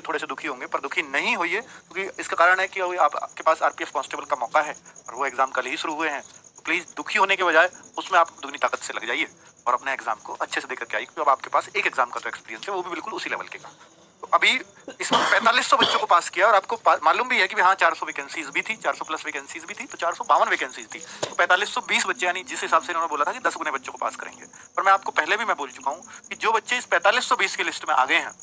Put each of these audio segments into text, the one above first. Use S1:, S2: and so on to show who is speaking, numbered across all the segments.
S1: थोड़े से दुखी होंगे, पर दुखी नहीं होइए, क्योंकि इसका कारण है कि अभी आपके पास आरपीएफ कांस्टेबल का मौका है और वो एग्जाम कल ही शुरू हुए हैं। तो प्लीज दुखी होने के बजाय उसमें आप दुगनी ताकत से लग जाइए और अपने एग्जाम को अच्छे से देकर के आइए, क्योंकि अब आपके पास एक एग्जाम का तो एक्सपीरियंस है, वो भी बिल्कुल उसी लेवल के का। तो अभी इसमें 4500 बच्चों को पास किया और आपको मालूम भी है कि हाँ 400 वैकेंसीज भी थी, 400 प्लस वैकेंसीज भी थी, तो 452 वैकेंसीज थी। तो 4520 बच्चे, यानी जिस हिसाब से इन्होंने बोला था कि 10 गुने बच्चों को पास करेंगे, पर मैं आपको पहले भी मैं बोल चुका हूँ कि जो बच्चे इस 4520 की लिस्ट में आ गए हैं,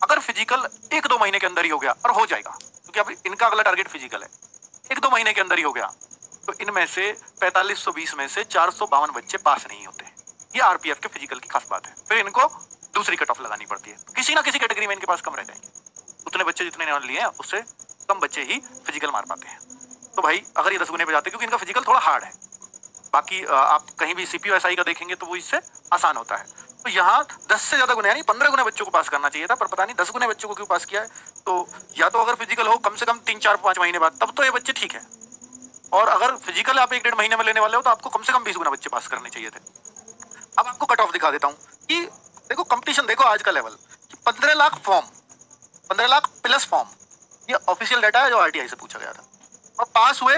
S1: अगर फिजिकल 1-2 महीने के अंदर ही हो गया, और हो जाएगा क्योंकि अब इनका अगला टारगेट फिजिकल है, 1-2 महीने के अंदर ही हो गया, तो इनमें से 4520 में से 452 बच्चे पास नहीं होते। ये आरपीएफ के फिजिकल की खास बात है। फिर इनको दूसरी कट ऑफ लगानी पड़ती है, किसी ना किसी कैटेगरी में इनके पास कम रह जाएंगे। उतने बच्चे जितने इन्होंने लिए हैं उससे कम बच्चे ही फिजिकल मार पाते हैं। तो भाई अगर ये 10 गुने पे जाते, क्योंकि इनका फिजिकल थोड़ा हार्ड है, बाकी आप कहीं भी सीपीयू एसआई का देखेंगे तो वो इससे आसान होता है। तो यहाँ 10 से ज्यादा गुने, यानी 15 गुने बच्चों को पास करना चाहिए था, पर पता नहीं 10 गुने बच्चों को क्यों पास किया है। तो या तो अगर फिजिकल हो कम से कम 3-4-5 महीने बाद, तब तो ये बच्चे ठीक है, और अगर फिजिकल आप 1-1.5 महीने में लेने वाले हो तो आपको कम से कम 20 गुना बच्चे पास करने चाहिए थे। अब आपको कट ऑफ दिखा देता हूँ कि देखो कंपटीशन, देखो आज का level, 15 lakh form, 15 lakh plus form, ये ऑफिशियल डाटा है जो आरटीआई से पूछा गया था, और पास हुए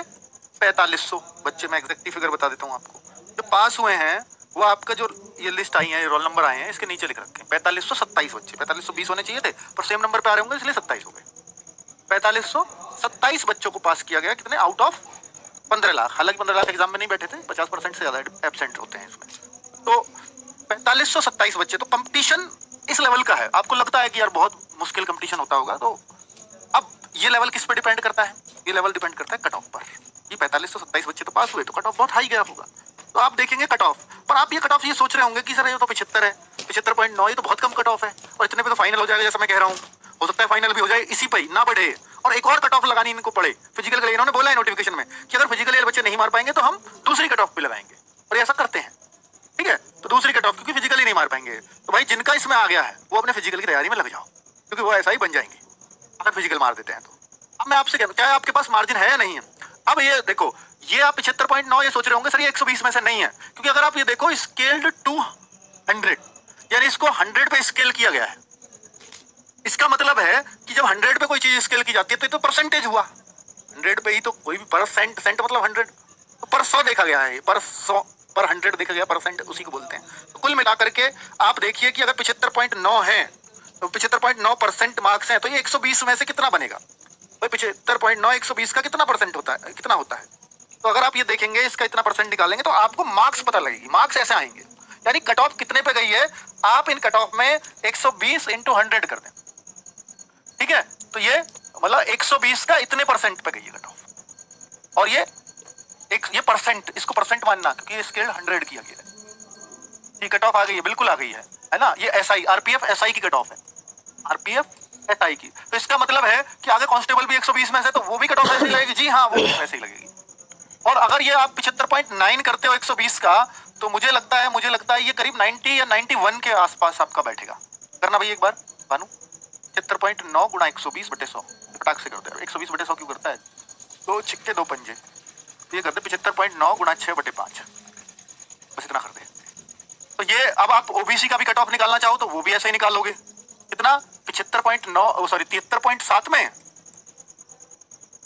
S1: 4500 बच्चे। मैं एग्जैक्ट फिगर बता देता हूँ आपको, जो पास हुए हैं वो आपका जो ये लिस्ट आई है, रोल नंबर आए हैं, इसके नीचे लिख रखे हैं 4527 बच्चे। 4520 होने चाहिए थे, पर सेम नंबर पे आ रहे होंगे इसलिए 27 हो गए। 4527 बच्चों को पास किया गया, कितने आउट ऑफ 15 लाख। हालांकि 15 लाख एग्जाम में नहीं बैठे थे, 50% से ज्यादा एब्सेंट होते हैं इसमें। तो 4527 बच्चे, तो कंपटीशन इस लेवल का है। आपको लगता है कि यार बहुत मुश्किल कंपटीशन होता होगा, तो अब ये लेवल किस पे डिपेंड करता है? ये लेवल डिपेंड करता है कट ऑफ पर। ये 4527 बच्चे तो पास हुए, तो कट ऑफ बहुत हाई गया होगा। तो आप देखेंगे कट ऑफ पर, आप ये कट ऑफ ये सोच रहे होंगे कि सर ये तो 75 है, 75.9, ये तो बहुत कम कट ऑफ है, और इतने पे तो फाइनल हो जाएगा। जैसा मैं कह रहा हूँ, हो सकता है फाइनल भी हो जाए इसी पे, ना बढ़े, और एक और कट ऑफ लगानी इनको पड़े फिजिकल के लिए। इन्होंने बोला है नोटिफिकेशन में कि अगर फिजिकल बच्चे नहीं मार पाएंगे तो हम दूसरी कट ऑफ पे लगाएंगे, और ऐसा करते हैं। ठीक है, तो दूसरी कट ऑफ, क्योंकि फिजिकल ही नहीं मार पाएंगे, तो भाई जिनका इसमें आ गया है वो अपने फिजिकल की तैयारी में लग जाओ, क्योंकि वो ऐसा ही बन जाएंगे अगर फिजिकल मार देते हैं तो। अब मैं आपसे कहता हूं, क्या आपके पास मार्जिन है या नहीं है? अब ये देखो, ये आप 75.9 ये सोच रहे होंगे सर ये 120 में से नहीं है, क्योंकि अगर आप ये देखो स्केल्ड टू 100, यानी इसको 100 पे स्केल किया गया है। इसका मतलब है कि जब 100 पे कोई चीज स्केल की जाती है तो ये तो परसेंटेज हुआ, 100 पे ही तो कोई भी परसेंट, सेंट मतलब 100, तो पर 100 देखा गया है, पर 100 पर 100 देखा गया, परसेंट उसी को बोलते हैं। तो कुल मिलाकर के आप देखिए कि अगर 75.9 है तो 75.9% मार्क्स हैं, तो ये 120 में से कितना बनेगा भाई? 75.9 120 का कितना परसेंट होता है, कितना होता है? तो अगर आप ये देखेंगे इसका इतना परसेंट निकालेंगे तो आपको मार्क्स पता लगेगी। मार्क्स ऐसे आएंगे, यानी कट ऑफ कितने पे गई है, आप इन कट ऑफ में 120 इंटू 100 कर दें, ठीक है, तो ये मतलब 120 का इतने परसेंट पे गई है कट ऑफ। और ये परसेंट, इसको परसेंट मानना, क्योंकि ये स्केल 100 किया गया है। ये कट ऑफ आ गई है, बिल्कुल आ गई है ना? ये एसआई आरपीएफ एसआई की कट ऑफ है, आरपीएफ एसआई की। तो इसका मतलब है कि आगे कांस्टेबल भी 120 में से, तो वो भी कट ऑफ ऐसे ही लगेगी। जी हाँ, वो वैसे ही लगेगी। और अगर ये आप 75.9 करते हो 120 का, तो मुझे लगता है ये करीब 90 या 91 के आसपास आपका बैठेगा। करना भाई एक बार बानू, 75.9 गुणा 120 बटे 100, फटाक से करते हैं। 120 बटे 100 क्यों करता है? 2 छिक्के 2 पंजे, ये करते 75.9 गुणा 6 बटे 5, बस इतना कर दे। तो ये अब आप ओबीसी का भी कट ऑफ निकालना चाहो तो वो भी ऐसे ही निकालोगे। कितना? 75.9 सॉरी 73.7 में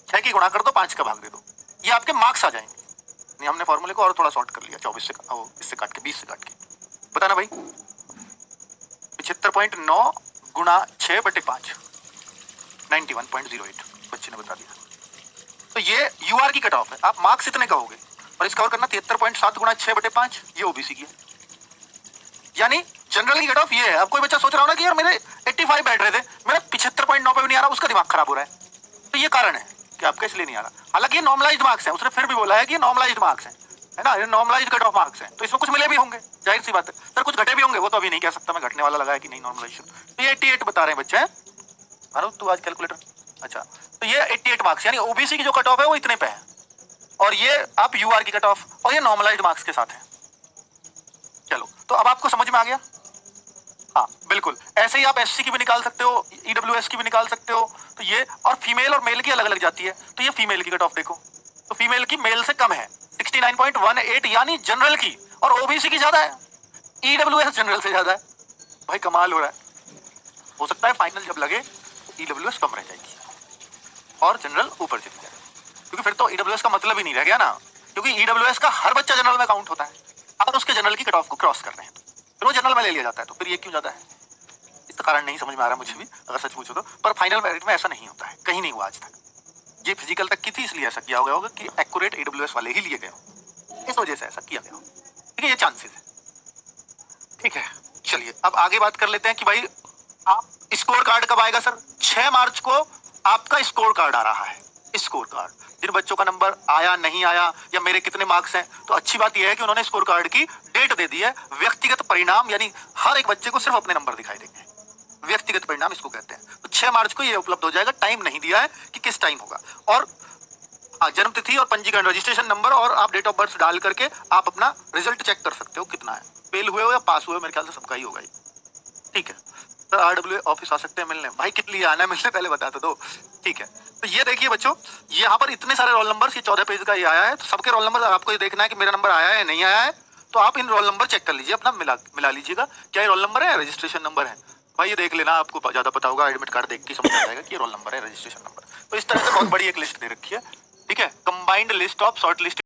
S1: 6 की गुणा कर दो, 5 का भाग दे दो, ये आपके मार्क्स आ जाएंगे। नहीं, हमने फॉर्मूले को और थोड़ा शॉर्ट कर लिया, 24 से इससे काट के 20 से काट के, बताना भाई। 75.9 गुणा 6 बटे 5, 91.08 बच्चे ने बता दिया। तो ये यूआर की कट ऑफ है, आप मार्क्स इतने कहोगे, और इसका और करना 73.7 गुणा 6 बटे 5, ये ओबीसी की है। यानी जनरल की कट ऑफ ये है। अब कोई बच्चा सोच रहा हो ना कि यार मेरे 85 बैठ रहे थे, मेरा 75.9 पे भी नहीं आ रहा, उसका दिमाग खराब हो रहा है। तो ये कारण है कि आपका इसलिए नहीं आ रहा। हालांकि ये नॉर्मलाइज्ड मार्क्स है, उसने फिर भी बोला है कि ये नॉर्मलाइज्ड मार्क्स है ना, ये नॉर्मलाइज्ड कट ऑफ मार्क्स है, तो इसमें कुछ मिले भी होंगे, जाहिर सी बात है। सर कुछ घटे भी होंगे, वो तो अभी नहीं कह सकता मैं, घटने वाला लगा है कि नहीं नॉर्मलाइजेशन। तो ये 88 बता रहे हैं बच्चे, मानो तू आज कैलकुलेटर। अच्छा, तो ये 88 मार्क्स, यानी ओबीसी की जो कट ऑफ है वो इतने पे है, और ये आप यूआर की कट ऑफ, और ये नॉर्मलाइज्ड मार्क्स के साथ है। चलो, तो अब आपको समझ में आ गया? हाँ बिल्कुल, ऐसे ही आप एससी की भी निकाल सकते हो, ईडब्ल्यूएस की भी निकाल सकते हो। तो ये, और फीमेल और मेल की अलग अलग जाती है। तो ये फीमेल की कट ऑफ देखो, तो फीमेल की मेल से कम है 69.18, यानी जनरल की, और ओबीसी की ज्यादा है, ईडब्ल्यूएस जनरल से ज्यादा है। भाई कमाल हो रहा है। हो सकता है फाइनल जब लगे तो ईडब्ल्यूएस कम रह जाएगी और जनरल ऊपर चली जाएगी, क्योंकि फिर तो ईडब्ल्यूएस का मतलब ही नहीं रह गया ना, क्योंकि ईडब्ल्यूएस का हर बच्चा जनरल में काउंट होता है। अगर उसके जनरल की कट ऑफ को क्रॉस कर रहे हैं तो फिर वो जनरल में ले लिया जाता है, तो फिर ये क्यों जाता है? इसका कारण नहीं समझ में आ रहा मुझे भी, अगर सच पूछो तो। पर फाइनल मेरिट में ऐसा नहीं होता है, कहीं नहीं हुआ आज तक। ये फिजिकल तक की थी, इसलिए ऐसा किया गया होगा कि एक्यूरेट ईडब्ल्यूएस वाले ही लिए गए हो, इस वजह से ऐसा किया गया हो। ठीक है, ये चांसेस है। ठीक है, चलिए अब आगे बात कर लेते हैं कि भाई आप स्कोर कार्ड कब आएगा सर? 6 मार्च को आपका स्कोर कार्ड आ रहा है। स्कोर कार्ड, जिन बच्चों का नंबर आया नहीं आया या मेरे कितने मार्क्स हैं, तो अच्छी बात यह है कि उन्होंने स्कोर कार्ड की डेट दे दी है। व्यक्तिगत परिणाम, यानी हर एक बच्चे को सिर्फ अपने नंबर दिखाई देंगे, व्यक्तिगत परिणाम इसको कहते हैं। तो 6 मार्च को ये उपलब्ध हो जाएगा। टाइम नहीं दिया है कि किस टाइम होगा, और जन्म तिथि और पंजीकरण रजिस्ट्रेशन नंबर और आप डेट ऑफ बर्थ डाल करके आप अपना रिजल्ट चेक कर सकते हो कितना है, फेल हुए हो या पास हुए हो, मेरे ख्याल से सबका ही होगा। ठीक है सर, आरडब्ल्यू ऑफिस आ सकते हैं मिलने? भाई कितने लिए आना है मिलने, पहले बता दो। ठीक है, तो ये देखिए बच्चों, यहाँ पर इतने सारे रोल नंबर, ये 14 पेज का ये आया है, तो सबके रोल नंबर आपको ये देखना है कि मेरा नंबर आया है नहीं आया है, तो आप इन रोल नंबर चेक कर लीजिए, अपना मिला लीजिएगा, क्या ये रोल नंबर है, रजिस्ट्रेशन नंबर है। भाई ये देख लेना, आपको ज्यादा पता होगा, एडमिट कार्ड देख के समझ आ जाएगा कि ये रोल नंबर है, रजिस्ट्रेशन नंबर। तो इस तरह से बहुत बड़ी एक लिस्ट दे रखी है। ठीक है, combined list of short list